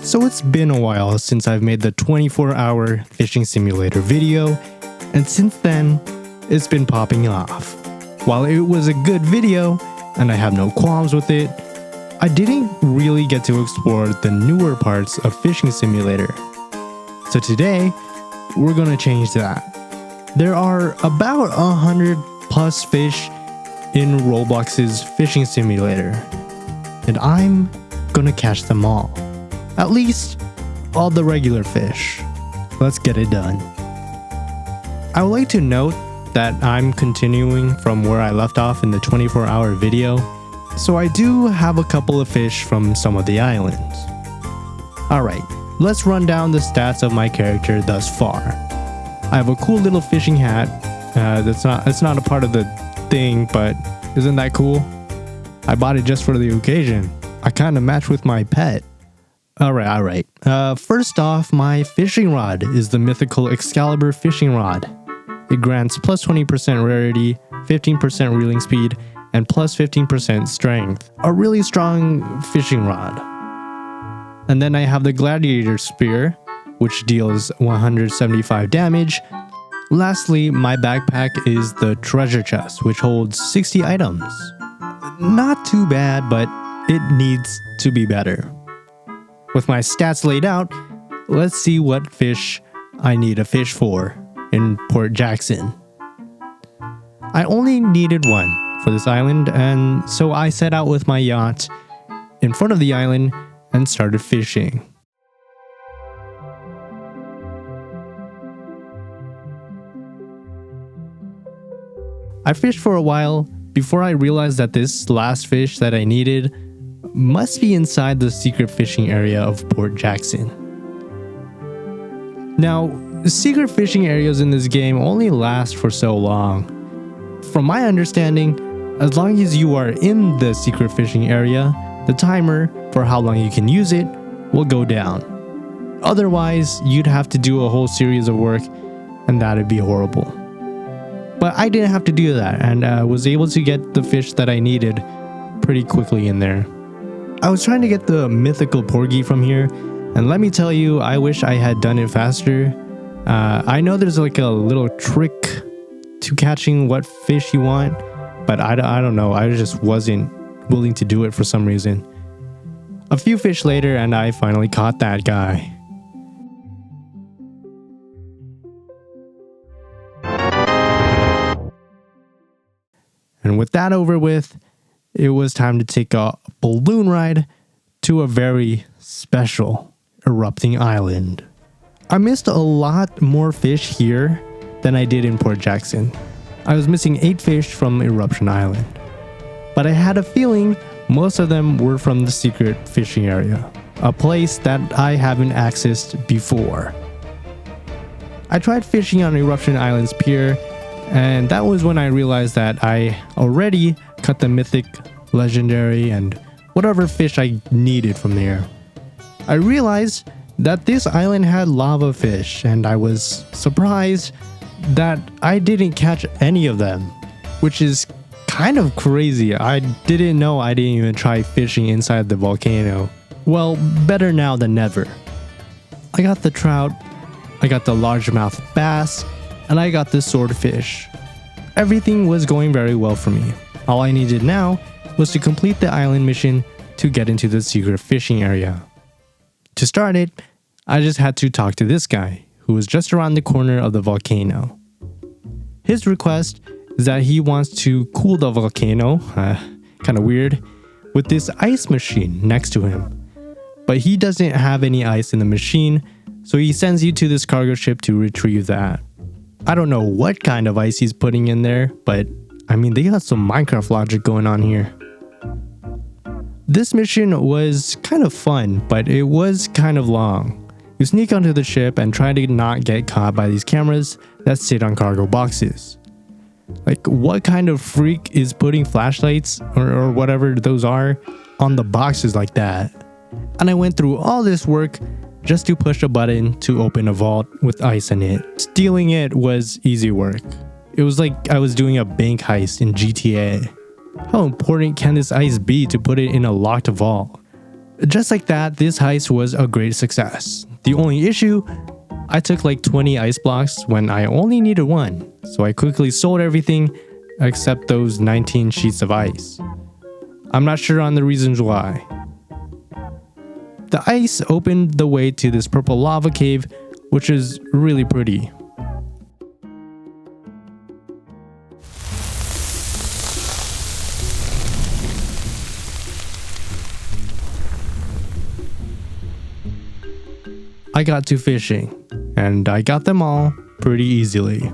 So it's been a while since I've made the 24-hour fishing simulator video, and since then, it's been popping off. While it was a good video, and I have no qualms with it, I didn't really get to explore the newer parts of Fishing Simulator. So today, we're gonna change that. There are about 100 plus fish in Roblox's Fishing Simulator, and I'm gonna catch them all. At least, all the regular fish. Let's get it done. I would like to note that I'm continuing from where I left off in the 24-hour video, so I do have a couple of fish from some of the islands. Alright, let's run down the stats of my character thus far. I have a cool little fishing hat. It's not a part of the thing, but isn't that cool? I bought it just for the occasion. I kind of match with my pet. Alright. First off, my fishing rod is the mythical Excalibur fishing rod. It grants plus 20% rarity, 15% reeling speed, and plus 15% strength. A really strong fishing rod. And then I have the Gladiator Spear, which deals 175 damage. Lastly, my backpack is the Treasure Chest, which holds 60 items. Not too bad, but it needs to be better. With my stats laid out, let's see what fish I need a fish for in Port Jackson. I only needed one for this island, and so I set out with my yacht in front of the island and started fishing. I fished for a while before I realized that this last fish that I needed must be inside the secret fishing area of Port Jackson. Now, secret fishing areas in this game only last for so long. From my understanding, as long as you are in the secret fishing area, the timer for how long you can use it will go down. Otherwise, you'd have to do a whole series of work, and that'd be horrible. But I didn't have to do that, and was able to get the fish that I needed pretty quickly in there. I was trying to get the mythical porgy from here, and let me tell you, I wish I had done it faster. I know there's like a little trick to catching what fish you want, but I don't know, I just wasn't willing to do it for some reason. A few fish later, and I finally caught that guy. And with that over with, it was time to take a balloon ride to a very special erupting island. I missed a lot more fish here than I did in Port Jackson. I was missing 8 fish from Eruption Island. But I had a feeling most of them were from the secret fishing area, a place that I haven't accessed before. I tried fishing on Eruption Island's pier, and that was when I realized that I already caught the mythic, legendary, and whatever fish I needed from there. I realized that this island had lava fish, and I was surprised that I didn't catch any of them, which is kind of crazy. I didn't know I didn't even try fishing inside the volcano. Well, better now than never. I got the trout, I got the largemouth bass, and I got the swordfish. Everything was going very well for me. All I needed now was to complete the island mission to get into the secret fishing area. To start it, I just had to talk to this guy, who was just around the corner of the volcano. His request is that he wants to cool the volcano, kinda weird, with this ice machine next to him. But he doesn't have any ice in the machine, so he sends you to this cargo ship to retrieve that. I don't know what kind of ice he's putting in there, but I mean, they got some Minecraft logic going on here. This mission was kind of fun, but it was kind of long. You sneak onto the ship and try to not get caught by these cameras that sit on cargo boxes. Like, what kind of freak is putting flashlights or whatever those are on the boxes like that? And I went through all this work just to push a button to open a vault with ice in it. Stealing it was easy work. It was like I was doing a bank heist in GTA. How important can this ice be to put it in a locked vault? Just like that, this heist was a great success. The only issue, I took like 20 ice blocks when I only needed one, so I quickly sold everything except those 19 sheets of ice. I'm not sure on the reasons why. The ice opened the way to this purple lava cave, which is really pretty. I got to fishing, and I got them all pretty easily.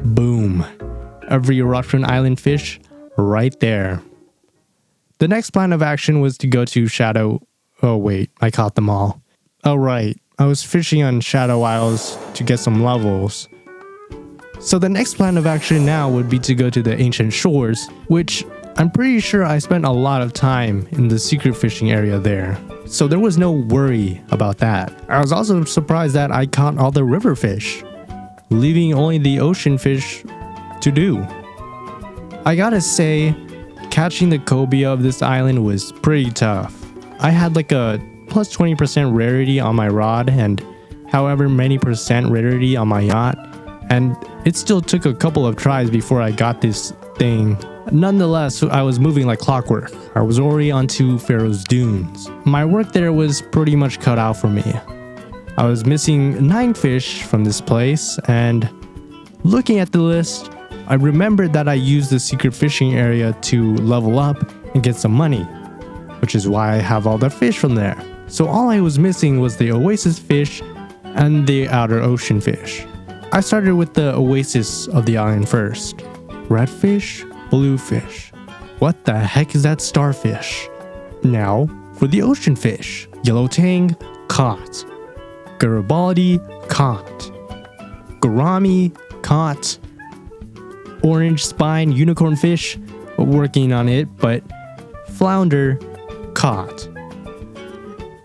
Boom. Every Eruption Island fish right there. The next plan of action was to go to Shadow... Oh wait, I caught them all. Oh right, I was fishing on Shadow Isles to get some levels. So the next plan of action now would be to go to the ancient shores, which I'm pretty sure I spent a lot of time in the secret fishing area there. So there was no worry about that. I was also surprised that I caught all the river fish, leaving only the ocean fish to do. I gotta say, catching the cobia of this island was pretty tough. I had like a plus 20% rarity on my rod and however many percent rarity on my yacht, and it still took a couple of tries before I got this thing. Nonetheless, I was moving like clockwork. I was already onto PHARAOH'S dunes. My work there was pretty much cut out for me. I was missing 9 fish from this place, and looking at the list, I remembered that I used the secret fishing area to level up and get some money, which is why I have all the fish from there. So all I was missing was the oasis fish and the outer ocean fish. I started with the oasis of the island first. Redfish, bluefish. What the heck is that starfish? Now for the ocean fish. Yellow tang, caught. Garibaldi, caught. Gourami, caught. Orange spine unicorn fish, working on it, but flounder, caught.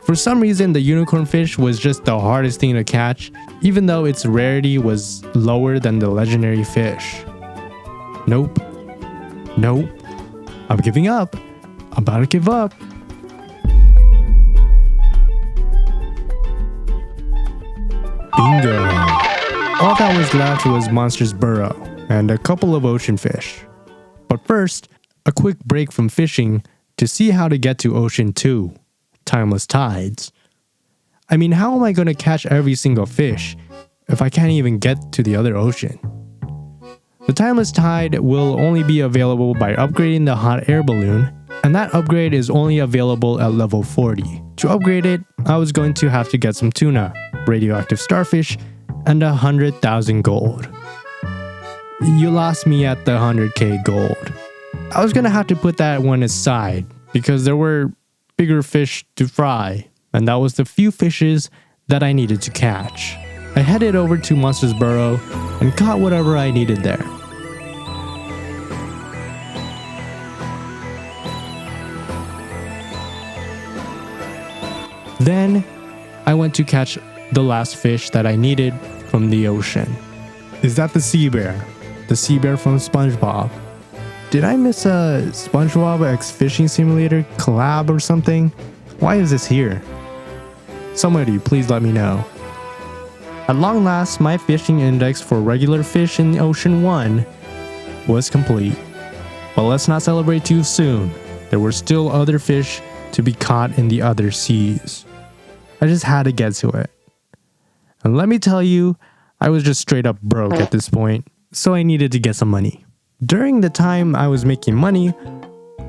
For some reason, the unicorn fish was just the hardest thing to catch, even though its rarity was lower than the legendary fish. Nope. Nope. I'm giving up. I'm about to give up. Bingo. All that was left was Monster's Burrow and a couple of ocean fish. But first, a quick break from fishing to see how to get to Ocean 2, Timeless Tides. I mean, how am I going to catch every single fish if I can't even get to the other ocean? The Timeless Tide will only be available by upgrading the hot air balloon, and that upgrade is only available at level 40. To upgrade it, I was going to have to get some tuna, radioactive starfish, and 100,000 gold. You lost me at the 100k gold. I was going to have to put that one aside because there were bigger fish to fry, and that was the few fishes that I needed to catch. I headed over to Monster's Burrow and caught whatever I needed there. Then, I went to catch the last fish that I needed from the ocean. Is that the sea bear? The sea bear from SpongeBob? Did I miss a SpongeBob X Fishing Simulator collab or something? Why is this here? Somebody please let me know. At long last, my fishing index for regular fish in Ocean 1 was complete. But let's not celebrate too soon. There were still other fish to be caught in the other seas. I just had to get to it. And let me tell you, I was just straight up broke at this point, so I needed to get some money. During the time I was making money,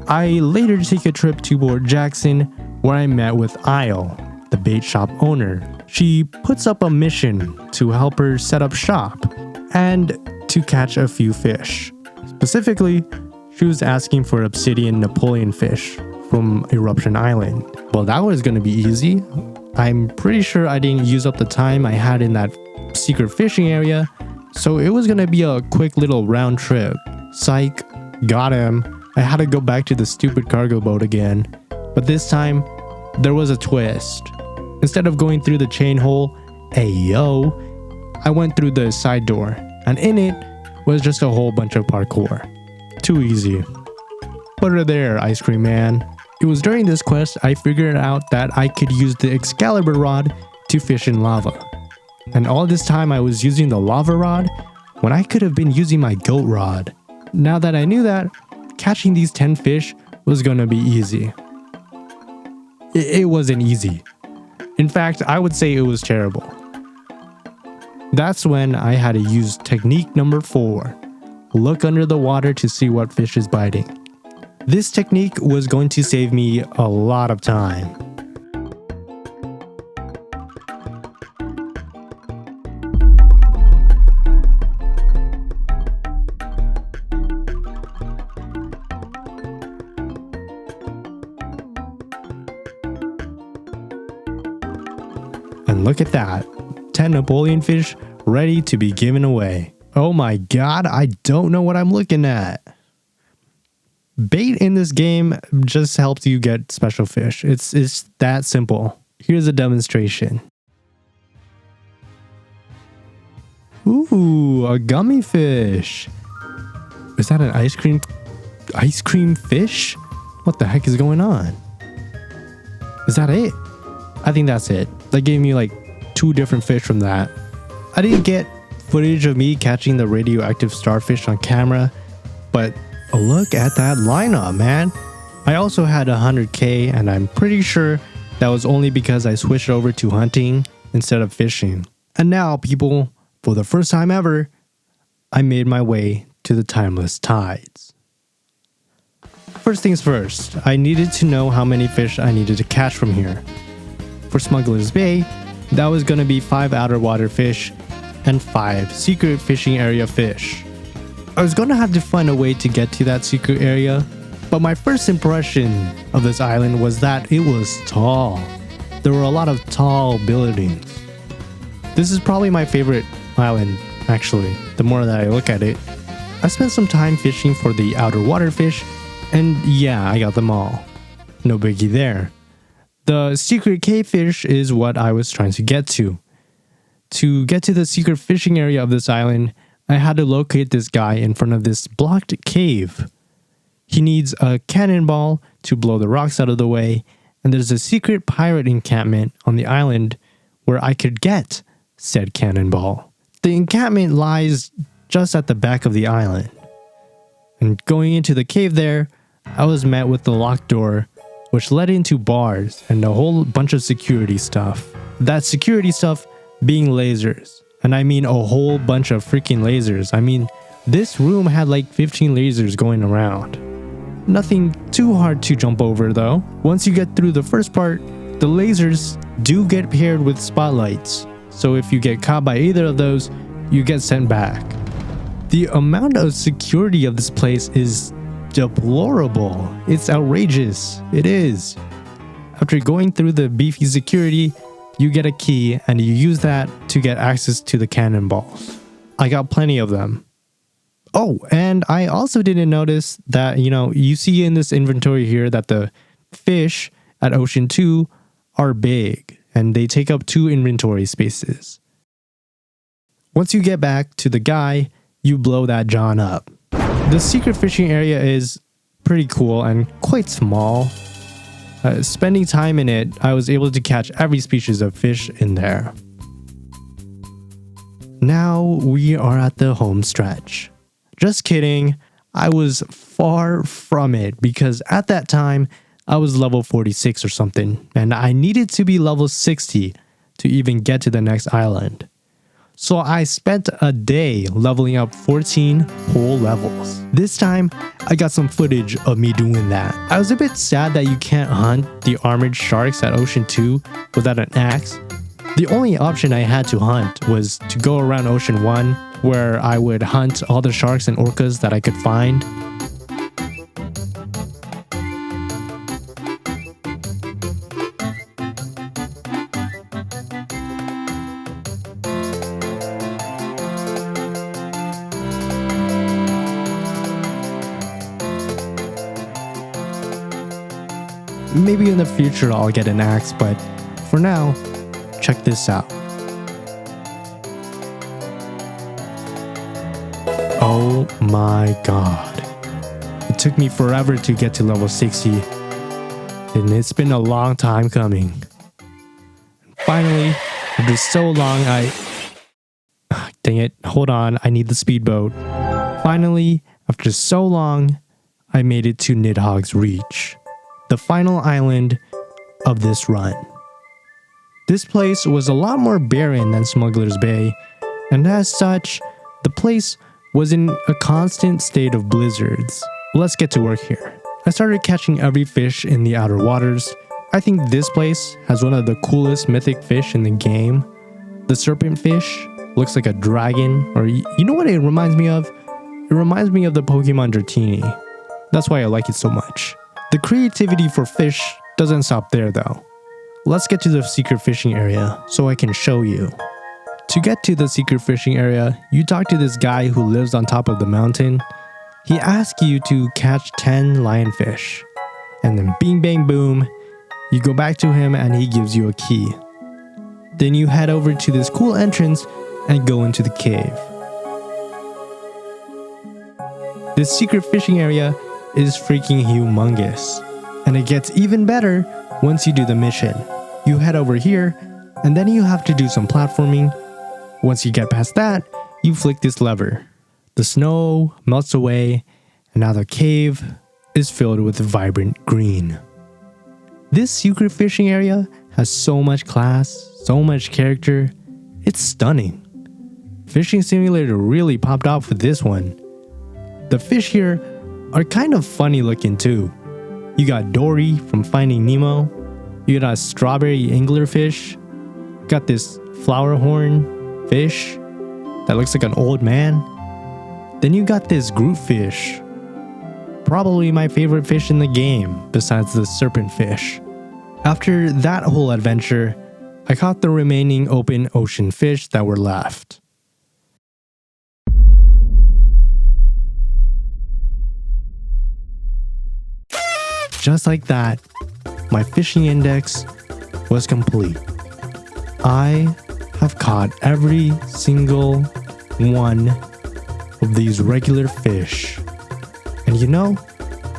I later take a trip to Port Jackson where I met with Isle, the bait shop owner. She puts up a mission to help her set up shop and to catch a few fish. Specifically, she was asking for obsidian Napoleon fish from Eruption Island. Well, that was going to be easy. I'm pretty sure I didn't use up the time I had in that secret fishing area, so it was going to be a quick little round trip. Psych, got him. I had to go back to the stupid cargo boat again. But this time, there was a twist. Instead of going through the chain hole Ayo. I went through the side door, and in it was just a whole bunch of parkour. Too easy. Put her there, Ice Cream Man. It was during this quest I figured out that I could use the Excalibur rod to fish in lava. And all this time I was using the lava rod when I could have been using my goat rod. Now that I knew that, catching these 10 fish was gonna be easy. It wasn't easy. In fact, I would say it was terrible. That's when I had to use technique number 4. Look under the water to see what fish is biting. This technique was going to save me a lot of time. And look at that, 10 Napoleon fish ready to be given away. Oh my god, I don't know what I'm looking at. Bait in this game just helps you get special fish. It's that simple. Here's a demonstration. Ooh, a gummy fish. Is that an ice cream fish? What the heck is going on? Is that it? I think that's it. They gave me like 2 different fish from that. I didn't get footage of me catching the radioactive starfish on camera, but look at that lineup, man. I also had 100k, and I'm pretty sure that was only because I switched over to hunting instead of fishing. And now, people, for the first time ever, I made my way to the timeless tides. First things first, I needed to know how many fish I needed to catch from here. For Smuggler's Bay, that was going to be 5 outer water fish and 5 secret fishing area fish. I was going to have to find a way to get to that secret area, but my first impression of this island was that it was tall. There were a lot of tall buildings. This is probably my favorite island, actually, the more that I look at it. I spent some time fishing for the outer water fish, and yeah, I got them all. No biggie there. The secret cave fish is what I was trying to get to. To get to the secret fishing area of this island, I had to locate this guy in front of this blocked cave. He needs a cannonball to blow the rocks out of the way, and there's a secret pirate encampment on the island where I could get said cannonball. The encampment lies just at the back of the island. And going into the cave there, I was met with the locked door, which led into bars and a whole bunch of security stuff. That security stuff being lasers. And I mean a whole bunch of freaking lasers. I mean, this room had like 15 lasers going around. Nothing too hard to jump over though. Once you get through the first part, the lasers do get paired with spotlights. So if you get caught by either of those, you get sent back. The amount of security of this place is deplorable. It's outrageous. It is. After going through the beefy security, you get a key and you use that to get access to the cannonballs. I got plenty of them. Oh, and I also didn't notice that, you see in this inventory here that the fish at Ocean 2 are big and they take up 2 inventory spaces. Once you get back to the guy, you blow that John up. The secret fishing area is pretty cool and quite small. Spending time in it, I was able to catch every species of fish in there. Now we are at the home stretch. Just kidding, I was far from it because at that time I was level 46 or something and I needed to be level 60 to even get to the next island. So I spent a day leveling up 14 whole levels. This time, I got some footage of me doing that. I was a bit sad that you can't hunt the armored sharks at Ocean 2 without an axe. The only option I had to hunt was to go around Ocean 1, where I would hunt all the sharks and orcas that I could find. Maybe in the future I'll get an axe, but for now, check this out. Oh my god. It took me forever to get to level 60. And it's been a long time coming. Finally, after so long, dang it, hold on, I need the speedboat. Finally, after so long, I made it to NIDHOG'S Reach, the final island of this run. This place was a lot more barren than Smuggler's Bay, and as such, the place was in a constant state of blizzards. Let's get to work here. I started catching every fish in the outer waters. I think this place has one of the coolest mythic fish in the game. The serpent fish looks like a dragon, or you know what it reminds me of? It reminds me of the Pokemon Dratini. That's why I like it so much. The creativity for fish doesn't stop there though. Let's get to the secret fishing area so I can show you. To get to the secret fishing area, you talk to this guy who lives on top of the mountain. He asks you to catch 10 lionfish. And then bing bang boom, you go back to him and he gives you a key. Then you head over to this cool entrance and go into the cave. This secret fishing area is freaking humongous. And it gets even better once you do the mission. You head over here and then you have to do some platforming. Once you get past that, you flick this lever. The snow melts away and now the cave is filled with vibrant green. This secret fishing area has so much class, so much character. It's stunning. Fishing Simulator really popped off with this one. The fish here are kind of funny looking too. You got Dory from Finding Nemo. You got a strawberry anglerfish. Got this flower horn fish that looks like an old man. Then you got this Groot fish. Probably my favorite fish in the game besides the serpent fish. After that whole adventure, I caught the remaining open ocean fish that were left. Just like that, my fishing index was complete. I have caught every single one of these regular fish. And you know,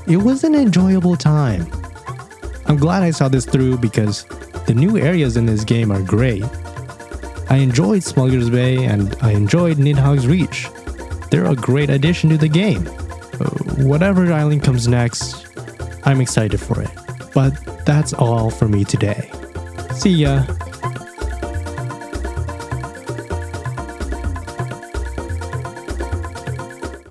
it was an enjoyable time. I'm glad I saw this through because the new areas in this game are great. I enjoyed Smuggler's Bay and I enjoyed NIDHOG'S Reach. They're a great addition to the game. Whatever island comes next, I'm excited for it. But that's all for me today. See ya!